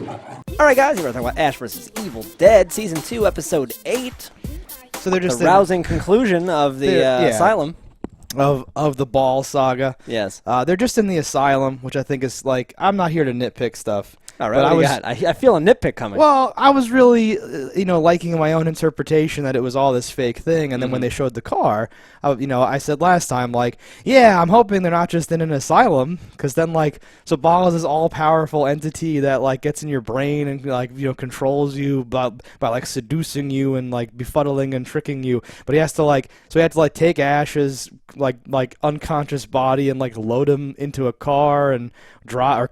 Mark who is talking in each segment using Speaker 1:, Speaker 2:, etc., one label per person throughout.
Speaker 1: All right, guys, we're talking about Ash vs. Evil Dead, Season 2, Episode 8.
Speaker 2: So they're just
Speaker 1: the rousing conclusion of the asylum.
Speaker 2: Of the Ball saga.
Speaker 1: Yes.
Speaker 2: They're just in the asylum, which I think is like, I'm not here to nitpick stuff.
Speaker 1: All right, I feel a nitpick coming.
Speaker 2: Well, I was really, liking my own interpretation that it was all this fake thing, and then when they showed the car, I said last time, like, yeah, I'm hoping they're not just in an asylum, because then, like, so Ball is this all-powerful entity that, like, gets in your brain and, like, controls you by like, seducing you and, like, befuddling and tricking you, but he has to, like, take Ash's, like unconscious body and, like, load him into a car and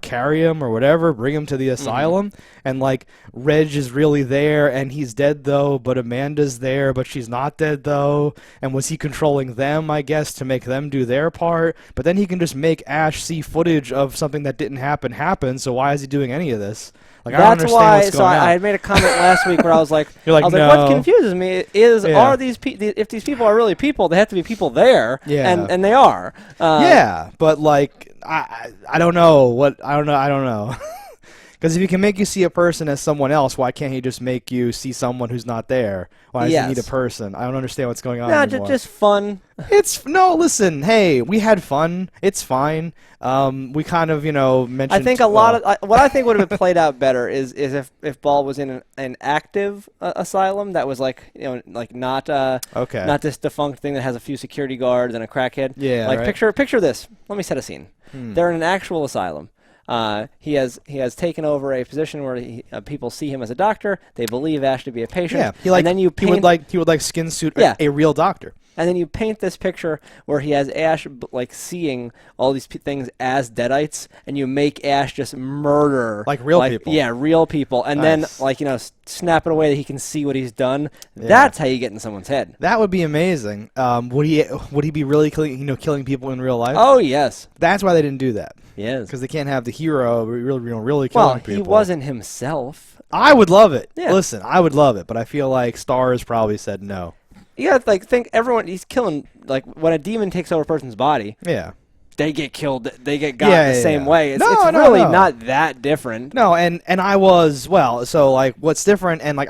Speaker 2: carry him or whatever, bring him to the asylum, and like Reg is really there and he's dead though, but Amanda's there but she's not dead though, and was he controlling them, I guess, to make them do their part? But then he can just make Ash see footage of something that didn't happen, so why is he doing any of this? Like, I don't understand what's going on.
Speaker 1: I had made a comment last week where I was like,
Speaker 2: no.
Speaker 1: What confuses me is are these if these people are really people, they have to be people there, and they are.
Speaker 2: But like I don't know. I don't know. Because if he can make you see a person as someone else, why can't he just make you see someone who's not there? Why does he need a person? I don't understand what's going on anymore.
Speaker 1: Just fun.
Speaker 2: Listen, hey, we had fun. It's fine. We kind of, mentioned...
Speaker 1: I think what I think would have played out better is if Ball was in an active asylum that was like, not this defunct thing that has a few security guards and a crackhead.
Speaker 2: Yeah,
Speaker 1: like
Speaker 2: right.
Speaker 1: Picture this. Let me set a scene. They're in an actual asylum. He has taken over a position where people see him as a doctor. They believe Ash to be a patient.
Speaker 2: Yeah,
Speaker 1: and then he
Speaker 2: would like skin suit a real doctor.
Speaker 1: And then you paint this picture where he has Ash like seeing all these things as deadites, and you make Ash just murder
Speaker 2: like real people.
Speaker 1: Yeah, real people, and then snap it away that he can see what he's done. Yeah. That's how you get in someone's head.
Speaker 2: That would be amazing. Would he be really killing people in real life?
Speaker 1: Oh yes.
Speaker 2: That's why they didn't do that.
Speaker 1: Yes.
Speaker 2: Because they can't have the hero really killing people.
Speaker 1: He wasn't himself.
Speaker 2: I would love it.
Speaker 1: Yeah.
Speaker 2: Listen, I would love it, but I feel like Stars probably said no.
Speaker 1: You gotta think he's killing, like when a demon takes over a person's body.
Speaker 2: Yeah.
Speaker 1: They get killed. They get got the same way. It's really not that different.
Speaker 2: No, and I was so like what's different and like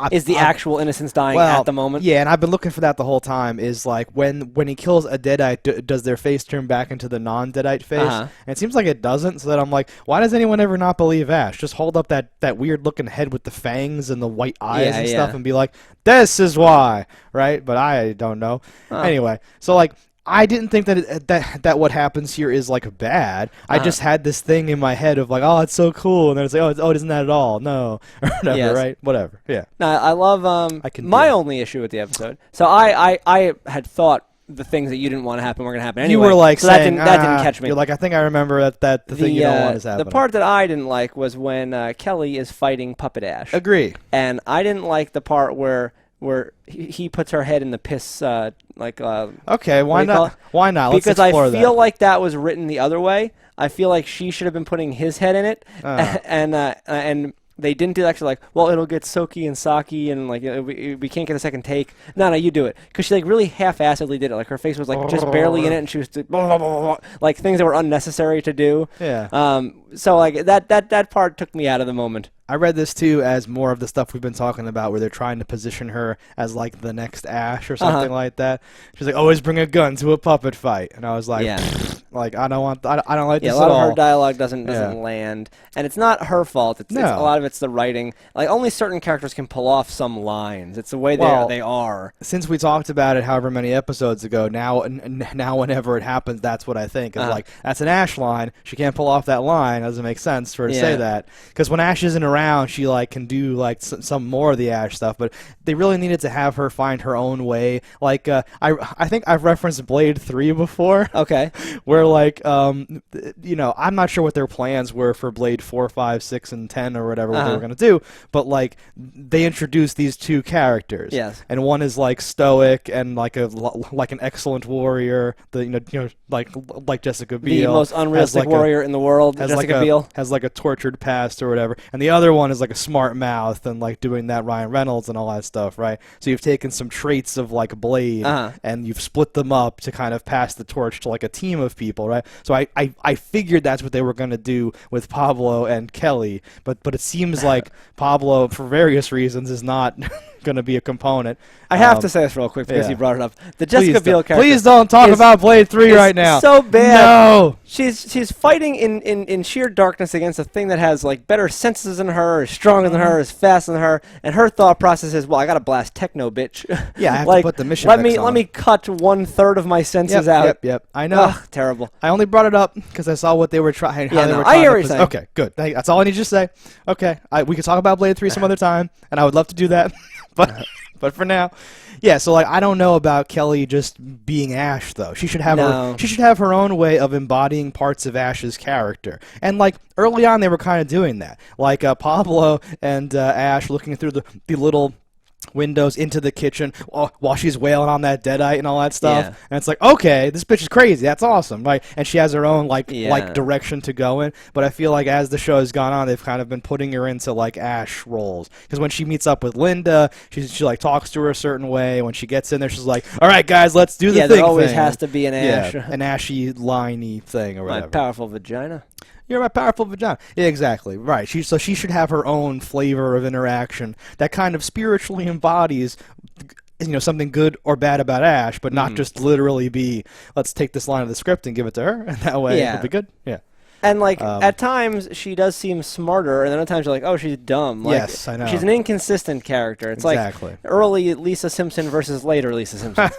Speaker 1: is the actual innocence dying at the moment.
Speaker 2: Yeah, and I've been looking for that the whole time. Is like when he kills a deadite, does their face turn back into the non-deadite face? And it seems like it doesn't. So that I'm like, why does anyone ever not believe Ash? Just hold up that weird looking head with the fangs and the white eyes and stuff, and be like, this is why, right? But I don't know. Anyway, so like. I didn't think that what happens here is like bad. I just had this thing in my head of like, oh, it's so cool, and then it's like, oh, it isn't that at all? No, or whatever, right? Whatever, yeah.
Speaker 1: No, I love my only issue with the episode. So I had thought the things that you didn't want to happen were going to happen anyway.
Speaker 2: You were like,
Speaker 1: so
Speaker 2: saying,
Speaker 1: that didn't catch me.
Speaker 2: You're like, I think I remember that the thing you don't want is happening.
Speaker 1: The part that I didn't like was when Kelly is fighting Puppet Ash.
Speaker 2: Agree.
Speaker 1: And I didn't like the part where he puts her head in the piss,
Speaker 2: okay, why not? Why not? Let's
Speaker 1: because
Speaker 2: explore
Speaker 1: I feel like that was written the other way. I feel like she should have been putting his head in it, and they didn't do that. Actually, like, well, it'll get soaky and socky, and like we can't get a second take. No, you do it, because she like really half-assedly did it. Like her face was like just barely in it, and she was like things that were unnecessary to do.
Speaker 2: Yeah.
Speaker 1: So like that part took me out of the moment.
Speaker 2: I read this too as more of the stuff we've been talking about, where they're trying to position her as like the next Ash or something like that. She's like, always bring a gun to a puppet fight, and I was like, like I don't like this at all.
Speaker 1: A lot of her dialogue doesn't land, and it's not her fault. It's a lot of it's the writing. Like only certain characters can pull off some lines. It's the way they are.
Speaker 2: Since we talked about it, however many episodes ago, now whenever it happens, that's what I think. It's like that's an Ash line. She can't pull off that line. It doesn't make sense for her to say that, because when Ash isn't around, she like can do like some more of the Ash stuff, but they really needed to have her find her own way. Like I think I've referenced Blade 3 before.
Speaker 1: Okay.
Speaker 2: Where like I'm not sure what their plans were for Blade 4, 5, 6, and 10 or whatever what they were gonna do, but like they introduced these two characters.
Speaker 1: Yes.
Speaker 2: And one is like stoic and like an excellent warrior. Like Jessica Biel,
Speaker 1: the most unrealistic warrior in the world. Jessica Biel
Speaker 2: has like a tortured past or whatever, and the other one is like a smart mouth and like doing that Ryan Reynolds and all that stuff, right? So you've taken some traits of like Blade and you've split them up to kind of pass the torch to like a team of people. people, right? So I figured that's what they were going to do with Pablo and Kelly, but it seems like Pablo, for various reasons, is not going to be a component.
Speaker 1: I have to say this real quick because you brought it up. The Jessica Biel character.
Speaker 2: Please don't talk about Blade 3 right now.
Speaker 1: So bad.
Speaker 2: No.
Speaker 1: She's fighting in sheer darkness against a thing that has like better senses than her, is stronger than her, is faster than her, and her thought process is, well, I gotta blast techno, bitch.
Speaker 2: Yeah, I have
Speaker 1: like,
Speaker 2: to put the mission.
Speaker 1: Let me cut 1/3 of my senses out.
Speaker 2: Yep. I know.
Speaker 1: Ugh, terrible.
Speaker 2: I only brought it up because I saw what they were trying.
Speaker 1: Yeah, no, I hear what you're saying.
Speaker 2: Okay, good. That's all I need you to say. Okay, we can talk about Blade 3 some other time, and I would love to do that, but for now. Yeah, so like I don't know about Kelly just being Ash though. She should have her own way of embodying parts of Ash's character. And like early on they were kind of doing that. Like Pablo and Ash looking through the little windows into the kitchen while she's wailing on that deadite and all that stuff.
Speaker 1: Yeah.
Speaker 2: And it's like, okay, this bitch is crazy. That's awesome, right? And she has her own like direction to go in. But I feel like as the show has gone on, they've kind of been putting her into like Ash roles. Because when she meets up with Linda, she like talks to her a certain way. When she gets in there, she's like, all right, guys, let's do the thing.
Speaker 1: There always has to be an Ash.
Speaker 2: Yeah, an ashy, liney thing or whatever.
Speaker 1: My powerful vagina.
Speaker 2: You're my powerful vagina. Yeah, exactly. Right. So she should have her own flavor of interaction that kind of spiritually embodies, something good or bad about Ash, but not just literally be, let's take this line of the script and give it to her, and that way it'll be good. Yeah.
Speaker 1: And like at times she does seem smarter, and then at times you're like, oh, she's dumb. Like,
Speaker 2: yes, I know.
Speaker 1: She's an inconsistent character. It's like early Lisa Simpson versus later Lisa Simpson.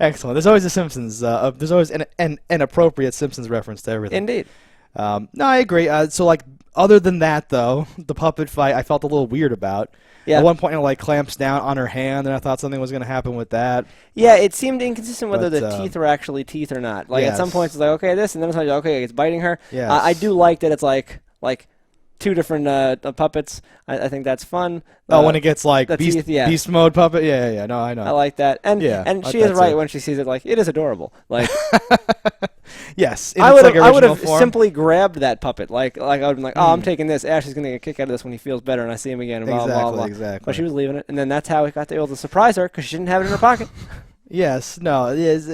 Speaker 2: Excellent. There's always a Simpsons. There's always an appropriate Simpsons reference to everything.
Speaker 1: Indeed.
Speaker 2: No, I agree. So like, other than that though, the puppet fight I felt a little weird about. Yeah. At one point, it like clamps down on her hand, and I thought something was going to happen with that.
Speaker 1: Yeah, it seemed inconsistent whether the teeth were actually teeth or not. Like at some points, it's like okay, this, and then it's like okay, it's biting her.
Speaker 2: Yes.
Speaker 1: I do like that it's like two different puppets. I think that's fun.
Speaker 2: When it gets like beast mode puppet. Yeah. No, I know.
Speaker 1: I like that, and she is right when she sees it. Like it is adorable. Like.
Speaker 2: Yes,
Speaker 1: I would have simply grabbed that puppet. Like I would have been like, oh, I'm taking this. Ash is going to get a kick out of this when he feels better, and I see him again. And
Speaker 2: Exactly.
Speaker 1: But she was leaving it, and then that's how he got able to surprise her because she didn't have it in her pocket.
Speaker 2: Yes, no, it is,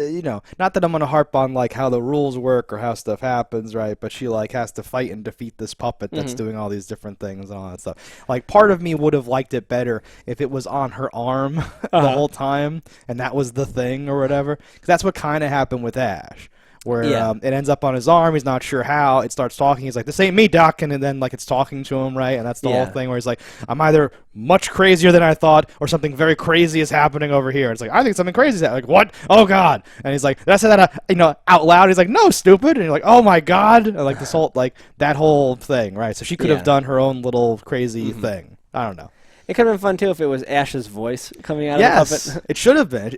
Speaker 2: not that I'm going to harp on like how the rules work or how stuff happens, right? But she like has to fight and defeat this puppet that's doing all these different things and all that stuff. Like part of me would have liked it better if it was on her arm the whole time and that was the thing or whatever. Because that's what kind of happened with Ash. Where it ends up on his arm, he's not sure how, it starts talking, he's like, this ain't me, Doc, and then like it's talking to him, right? And that's the whole thing where he's like, I'm either much crazier than I thought, or something very crazy is happening over here. It's like, I think something crazy is happening. Like, what? Oh, God. And he's like, did I say that, out loud? He's like, no, stupid. And you're like, oh, my God. And like this whole, like, that whole thing, right? So she could have done her own little crazy thing. I don't know.
Speaker 1: It could have been fun too if it was Ash's voice coming out of the puppet.
Speaker 2: It should have been.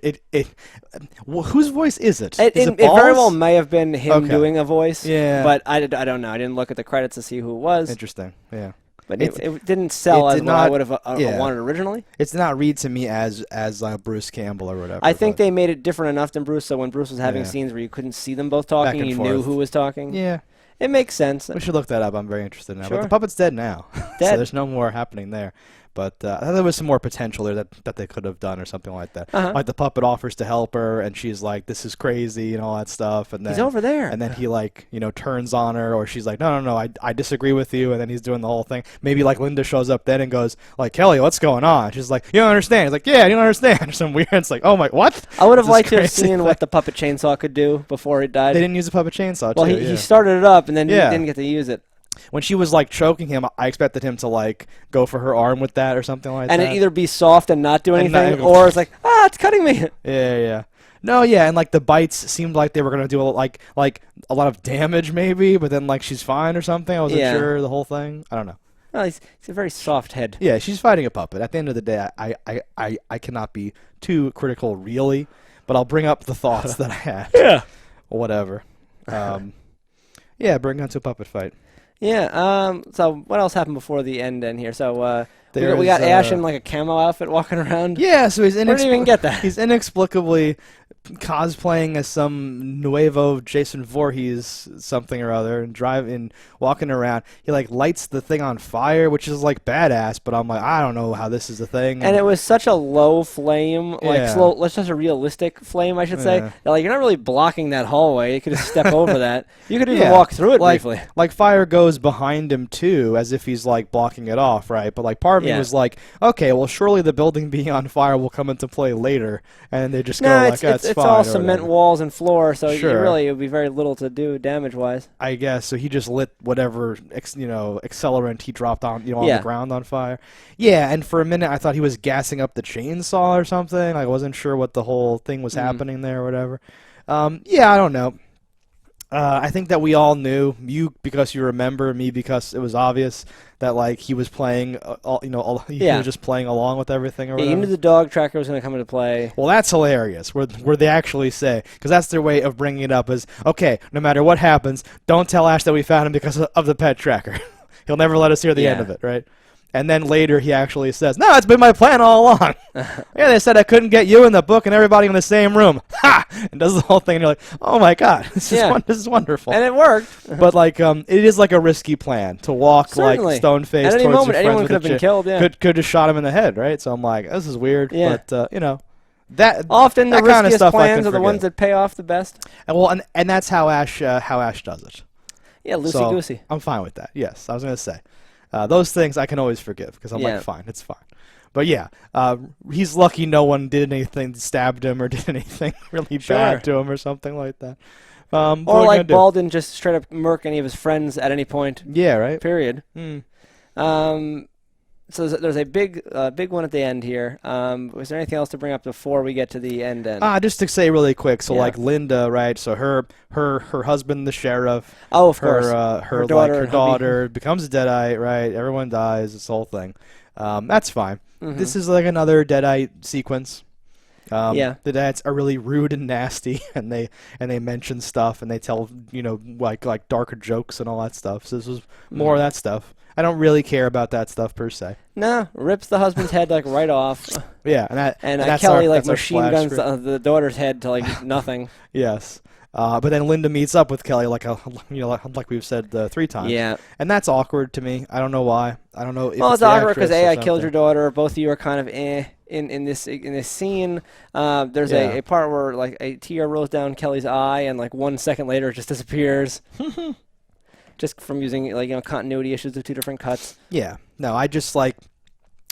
Speaker 2: Whose voice is it?
Speaker 1: It very well may have been him doing a voice.
Speaker 2: Yeah.
Speaker 1: But I don't know. I didn't look at the credits to see who it was.
Speaker 2: Interesting. Yeah.
Speaker 1: But it didn't sell as what I would have wanted originally.
Speaker 2: It did not read to me as Bruce Campbell or whatever.
Speaker 1: I think they made it different enough than Bruce, so when Bruce was having scenes where you couldn't see them both talking, you knew who was talking.
Speaker 2: Yeah.
Speaker 1: It makes sense.
Speaker 2: We should look that up. I'm very interested now.
Speaker 1: Sure.
Speaker 2: But the puppet's dead now.
Speaker 1: Dead.
Speaker 2: So there's no more happening there. But I thought there was some more potential there that they could have done or something like that. Like the puppet offers to help her, and she's like, this is crazy and all that stuff. And then,
Speaker 1: he's over there.
Speaker 2: And then he like, turns on her, or she's like, no, I disagree with you. And then he's doing the whole thing. Maybe like Linda shows up then and goes, like, Kelly, what's going on? She's like, you don't understand. He's like, yeah, you don't understand. Or some weird. It's like, oh my, what?
Speaker 1: I would have liked to have seen what the puppet chainsaw could do before it died.
Speaker 2: They didn't use the puppet chainsaw.
Speaker 1: Well, he started it up and then didn't get to use it.
Speaker 2: When she was like choking him, I expected him to like go for her arm with that or something like that.
Speaker 1: And it either be soft and not do anything, or it's like, it's cutting me.
Speaker 2: Yeah. No, yeah, and like the bites seemed like they were gonna do like a lot of damage maybe, but then like she's fine or something. I wasn't sure the whole thing. I don't know.
Speaker 1: Well, he's a very soft head.
Speaker 2: Yeah, she's fighting a puppet. At the end of the day, I cannot be too critical really, but I'll bring up the thoughts that I had.
Speaker 1: Yeah.
Speaker 2: Whatever. Yeah, bring on to a puppet fight.
Speaker 1: Yeah. So what else happened before the end here? So we got Ash in like a camo outfit walking around.
Speaker 2: Yeah. So he's
Speaker 1: Where did you even get that?
Speaker 2: He's inexplicably cosplaying as some nuevo Jason Voorhees something or other and walking around. He like lights the thing on fire, which is like badass, but I'm like, I don't know how this is a thing.
Speaker 1: And it was such a low flame, like slow, let's just a realistic flame, I should say. That, like, you're not really blocking that hallway. You could just step over that. You could even walk through it briefly.
Speaker 2: Like fire goes behind him too, as if he's like blocking it off, right? But like part of me was like, okay, well surely the building being on fire will come into play later, and they just go like, that's
Speaker 1: it's all cement walls and floor, so it would be very little to do damage-wise.
Speaker 2: I guess. So he just lit whatever accelerant he dropped on on the ground on fire. Yeah, and for a minute I thought he was gassing up the chainsaw or something. I wasn't sure what the whole thing was happening there or whatever. I don't know. I think that we all knew, you because you remember, me because it was obvious that like he was playing, he was just playing along with everything or whatever.
Speaker 1: You knew the dog tracker was going to come into play.
Speaker 2: Well, that's hilarious. Where they actually say, because that's their way of bringing it up is, okay, no matter what happens, don't tell Ash that we found him because of the pet tracker. He'll never let us hear the end of it, right? And then later he actually says, no, it's been my plan all along. Yeah, they said I couldn't get you in the book and everybody in the same room. Ha! And does the whole thing, and you're like, oh my god, this is wonderful.
Speaker 1: And it worked.
Speaker 2: But like, it is like a risky plan to walk like stone-faced
Speaker 1: at any
Speaker 2: towards
Speaker 1: moment,
Speaker 2: your friends
Speaker 1: anyone could have been killed. Yeah,
Speaker 2: could just shot him in the head, right? So I'm like, this is weird. Yeah. But that
Speaker 1: often the
Speaker 2: kind
Speaker 1: riskiest
Speaker 2: of stuff
Speaker 1: plans are the ones that pay off the best.
Speaker 2: And that's how Ash does it.
Speaker 1: Yeah, loosey-goosey.
Speaker 2: I'm fine with that. Yes, I was gonna say. Those things I can always forgive because I'm like, fine, it's fine. But yeah, he's lucky no one did anything, stabbed him or did anything really bad to him or something like that.
Speaker 1: Or like Ball didn't just straight up murk any of his friends at any point.
Speaker 2: Yeah, right.
Speaker 1: Period. So there's a big one at the end here. Was there anything else to bring up before we get to the end?
Speaker 2: Just to say really quick. So like Linda, right? So her husband, the sheriff.
Speaker 1: Oh, of course.
Speaker 2: Her daughter becomes a Deadite, right? Everyone dies. This whole thing. That's fine. This is like another Deadite sequence. The Deadites are really rude and nasty, and they mention stuff and they tell like darker jokes and all that stuff. So this was more of that stuff. I don't really care about that stuff per se.
Speaker 1: No, rips the husband's head like right off.
Speaker 2: Yeah,
Speaker 1: and Kelly like machine guns the daughter's head to like nothing.
Speaker 2: Yes, but then Linda meets up with Kelly like we've said 3 times.
Speaker 1: Yeah,
Speaker 2: and that's awkward to me. I don't know why. I don't know.
Speaker 1: Well, it's awkward because I killed your daughter. Both of you are kind of in this scene. There's a part where like a tear rolls down Kelly's eye, and like 1 second later it just disappears. Just from using continuity issues of 2 different cuts. Yeah. No, I just like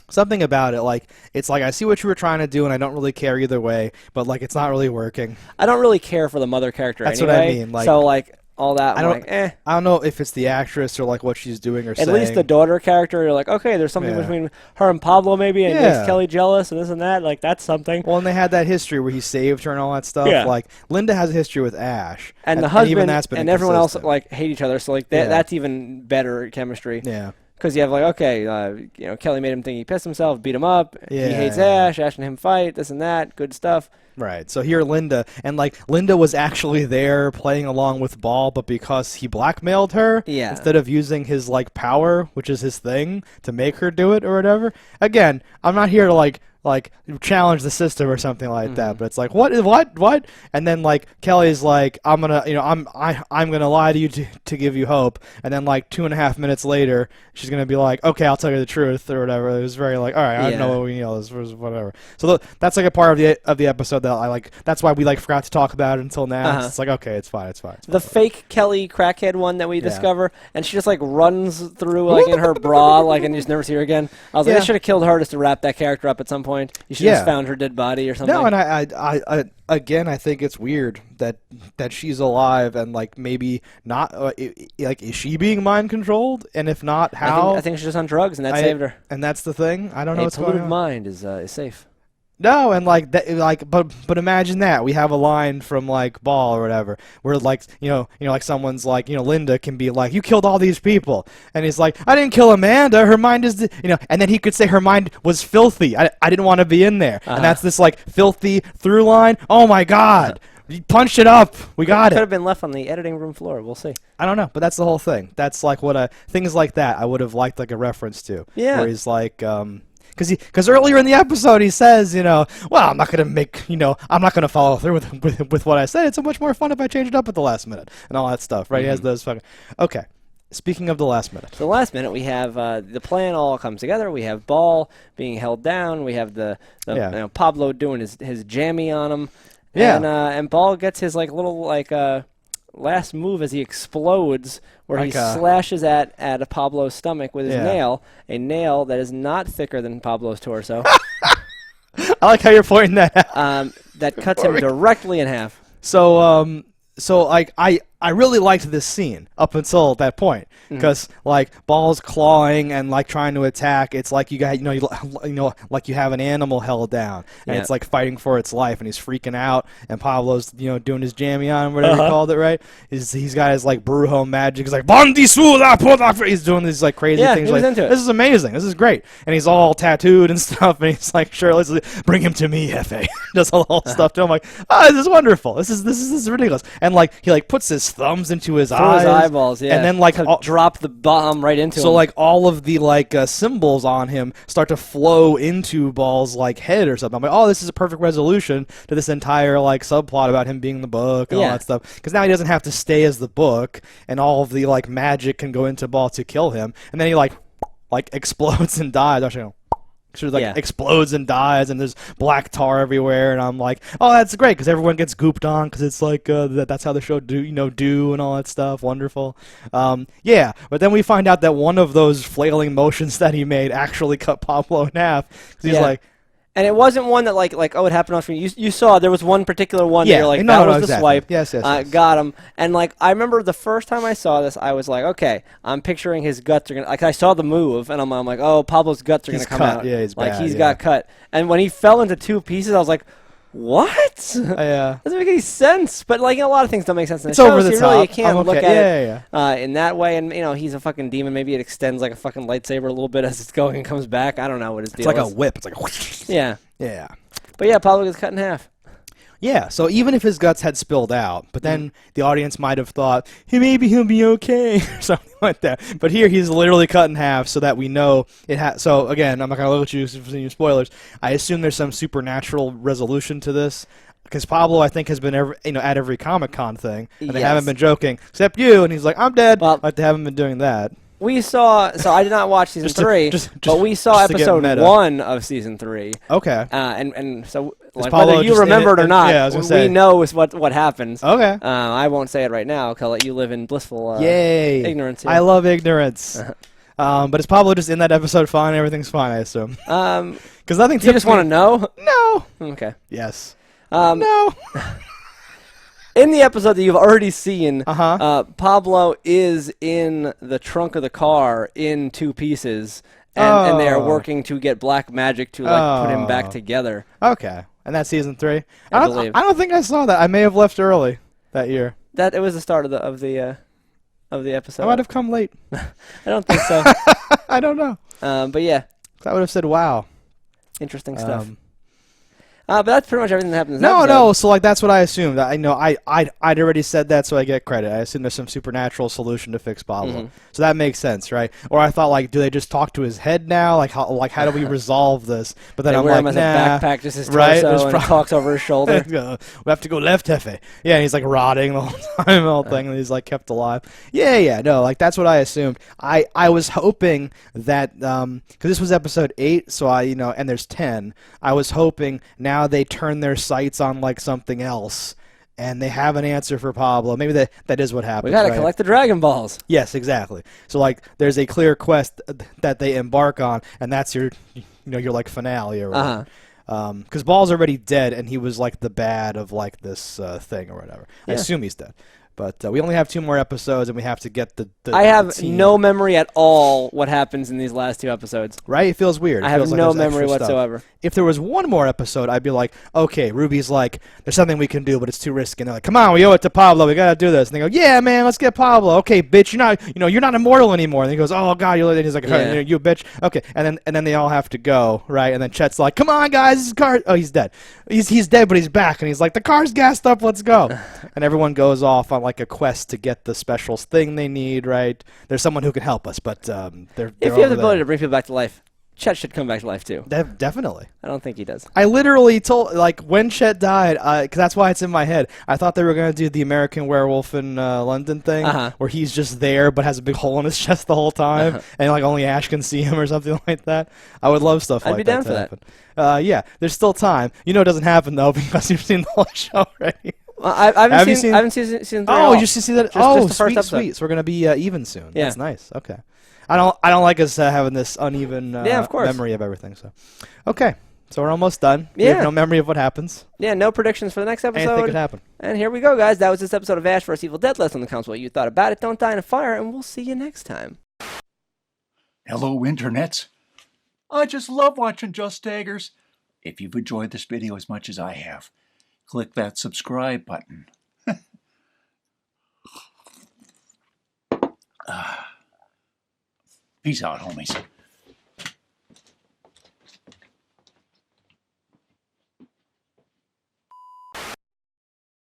Speaker 1: something about it. Like it's like I see what you were trying to do, and I don't really care either way. But like it's not really working. I don't really care for the mother character. That's anyway, what I mean. Like, so like all that. I don't know if it's the actress or like what she's doing or saying. At least the daughter character, you're like, okay, there's something between her and Pablo maybe, and makes Kelly jealous and this and that. Like that's something. Well, and they had that history where he saved her and all that stuff. Yeah. Like Linda has a history with Ash, and the husband and everyone else like hate each other. So like that's even better chemistry. Yeah. Because you have like, okay, Kelly made him think he pissed himself, beat him up. Yeah, he hates Ash. Ash and him fight, this and that. Good stuff. Right. So here Linda, and like Linda was actually there playing along with Ball, but because he blackmailed her, instead of using his like power, which is his thing, to make her do it or whatever. Again, I'm not here to like challenge the system or something like that, but it's like what, and then like Kelly's like I'm gonna lie to you to give you hope, and then like 2.5 minutes later she's gonna be like, okay, I'll tell you the truth or whatever. It was very like, all right, I know what we this was whatever. So that's like a part of the episode that I like. That's why we like forgot to talk about it until now. It's like, okay, it's fine. The fake Kelly crackhead one that we discover, and she just like runs through like in her bra like, and you just never see her again. I was like, they should have killed her just to wrap that character up at some point. You should have just found her dead body or something. No, and I again, I think it's weird that she's alive and like maybe not. Like, is she being mind controlled? And if not, how? I think she's just on drugs, and that saved her. And that's the thing. I don't know what's going on. A polluted mind is safe. No, and like that, but imagine that we have a line from like Ball or whatever, where like like someone's like Linda can be like, you killed all these people, and he's like, I didn't kill Amanda, her mind is and then he could say her mind was filthy. I didn't want to be in there, and that's this like filthy through line. Oh my God. You punched it up. We got it. Could have been left on the editing room floor. We'll see. I don't know, but that's the whole thing. That's like what things like that I would have liked like a reference to. Yeah. Where he's like,
Speaker 2: because earlier in the episode he says, well, I'm not gonna follow through with what I said. It's so much more fun if I change it up at the last minute and all that stuff, right? He has those fucking okay. Speaking of the last minute.
Speaker 1: The last minute, we have the plan all comes together. We have Ball being held down. We have the Pablo doing his jammy on him.
Speaker 2: Yeah.
Speaker 1: And Ball gets his little last move as he explodes, where he slashes at Pablo's stomach with his nail, a nail that is not thicker than Pablo's torso.
Speaker 2: I like how you're pointing that out.
Speaker 1: That cuts him directly in half.
Speaker 2: So I really liked this scene up until that point because Ball's clawing and trying to attack. It's like you got like you have an animal held down and it's like fighting for its life and he's freaking out and Pablo's doing his jammy on him, whatever he called it, right? He's got his Brujo magic. He's like Bondi Sula, he's doing these crazy things.
Speaker 1: He was into it.
Speaker 2: This is amazing. This is great. And he's all tattooed and stuff and he's like, sure, let's bring him to me, Hefe. Does all the whole stuff to him. I'm like, this is wonderful. This is ridiculous. And he puts his thumbs into his eyes.
Speaker 1: His eyeballs, yeah.
Speaker 2: And then
Speaker 1: drop the bomb right into him.
Speaker 2: So all of the symbols on him start to flow into Ball's head or something. I'm like, oh, this is a perfect resolution to this entire subplot about him being the book and all that stuff. Because now he doesn't have to stay as the book, and all of the magic can go into Ball to kill him. And then he explodes and dies. Actually, explodes and dies, and there's black tar everywhere, and I'm like, oh, that's great, because everyone gets gooped on, because it's that's how the show do and all that stuff. Wonderful. But then we find out that one of those flailing motions that he made actually cut Pablo in half, because he's like,
Speaker 1: and it wasn't one that oh, it happened off screen. You saw there was one particular one that you're like, that was the swipe.
Speaker 2: Yes.
Speaker 1: Got him. And I remember the first time I saw this, I was like, okay, I'm picturing his guts are gonna. I saw the move, and I'm like, oh, Pablo's guts are gonna come out.
Speaker 2: Yeah, he's bad,
Speaker 1: he's got cut. And when he fell into two pieces, I was like, what?
Speaker 2: Yeah.
Speaker 1: Doesn't make any sense. But a lot of things don't make sense in the
Speaker 2: it's
Speaker 1: show.
Speaker 2: Over the
Speaker 1: so
Speaker 2: top.
Speaker 1: Really, you can't look at
Speaker 2: it
Speaker 1: in that way. And he's a fucking demon. Maybe it extends like a fucking lightsaber a little bit as it's going and comes back. I don't know what his deal is.
Speaker 2: It's like a whip. It's like a whoosh.
Speaker 1: Yeah.
Speaker 2: Yeah.
Speaker 1: But yeah, Pablo gets cut in half.
Speaker 2: Yeah, so even if his guts had spilled out, but then the audience might have thought, hey, maybe he'll be okay, or something like that. But here he's literally cut in half so that we know it has. So again, I'm not going to look at you for any spoilers. I assume there's some supernatural resolution to this. Because Pablo, I think, has been at every Comic-Con thing, and they haven't been joking, except you, and he's like, I'm dead.
Speaker 1: Well,
Speaker 2: they haven't been doing that.
Speaker 1: We saw, so I did not watch season 3, but we saw episode 1 of season 3.
Speaker 2: Okay.
Speaker 1: And so
Speaker 2: Pablo
Speaker 1: whether you remember it or not,
Speaker 2: we
Speaker 1: know is what happens.
Speaker 2: Okay.
Speaker 1: I won't say it right now because I'll let you live in blissful ignorance here.
Speaker 2: I love ignorance. But is Pablo just in that episode fine? Everything's fine, I assume. Because nothing.
Speaker 1: Do you just want to know?
Speaker 2: No.
Speaker 1: Okay.
Speaker 2: Yes.
Speaker 1: No. In the episode that you've already seen, Pablo is in the trunk of the car in two pieces, and they are working to get black magic to put him back together.
Speaker 2: Okay, and that's season 3.
Speaker 1: I believe.
Speaker 2: I don't think I saw that. I may have left early that year.
Speaker 1: It was the start of the episode.
Speaker 2: I might have come late.
Speaker 1: I don't think so.
Speaker 2: I don't know.
Speaker 1: But yeah,
Speaker 2: I would have said, "Wow,
Speaker 1: interesting stuff." But that's pretty much everything that happens in this episode.
Speaker 2: No. So that's what I assumed. I'd already said that, so I get credit. I assume there's some supernatural solution to fix Pablo. So that makes sense, right? Or I thought do they just talk to his head now? How do we resolve this? But then
Speaker 1: they
Speaker 2: I'm
Speaker 1: wear
Speaker 2: like,
Speaker 1: him as
Speaker 2: nah,
Speaker 1: a backpack, just his torso, and talks over his shoulder.
Speaker 2: We have to go left, Hefe. Yeah, and he's rotting the whole time, the whole thing, and he's kept alive. Yeah. No, that's what I assumed. I was hoping that because this was episode 8, so and there's 10. I was hoping now they turn their sights on something else, and they have an answer for Pablo. Maybe that is what happens.
Speaker 1: We gotta collect the Dragon Balls.
Speaker 2: Yes, exactly. So there's a clear quest that they embark on, and that's your finale or whatever. Because Ball's already dead, and he was the bad of this thing or whatever. Yeah. I assume he's dead. But we only have 2 more episodes, and we have to get the
Speaker 1: I have
Speaker 2: team.
Speaker 1: No memory at all what happens in these last 2 episodes.
Speaker 2: Right? It feels weird.
Speaker 1: I have no memory whatsoever.
Speaker 2: If there was one more episode, I'd be like, okay, Ruby's there's something we can do, but it's too risky. And they're like, come on, we owe it to Pablo. We gotta do this. And they go, yeah, man, let's get Pablo. Okay, bitch, you're not immortal anymore. And he goes, oh god, and he's like, you bitch. Okay, and then they all have to go, right? And then Chet's like, come on, guys, this car. Oh, he's dead. He's dead, but he's back. And he's like, the car's gassed up. Let's go. And everyone goes off on a quest to get the special thing they need, right? There's someone who can help us, but they're
Speaker 1: if you have the ability to bring people back to life, Chet should come back to life too.
Speaker 2: Definitely.
Speaker 1: I don't think he does.
Speaker 2: I literally told, like, when Chet died, because that's why it's in my head, I thought they were going to do the American Werewolf in London thing, where he's just there but has a big hole in his chest the whole time, and, like, only Ash can see him or something like that. I would love stuff like that.
Speaker 1: I'd be down for
Speaker 2: that. Yeah, there's still time. You know it doesn't happen, though, because you've seen the whole show already.
Speaker 1: Well, I haven't seen season 3
Speaker 2: Oh, you just see that?
Speaker 1: just the first episode.
Speaker 2: Sweet. So we're going to be even soon.
Speaker 1: Yeah.
Speaker 2: That's nice. Okay. I don't like us having this uneven
Speaker 1: of course.
Speaker 2: memory of everything. So, okay, so we're almost done. We
Speaker 1: Yeah.
Speaker 2: have no memory of what happens.
Speaker 1: Yeah, no predictions for the next episode.
Speaker 2: Anything could happen.
Speaker 1: And here we go, guys. That was this episode of Ash vs. Evil Dead. Let us know in the comments what you thought about it. Don't die in a fire, and we'll see you next time.
Speaker 3: Hello, internets. I just love watching JustDaggers. If you've enjoyed this video as much as I have, click that subscribe button. Peace out, homies.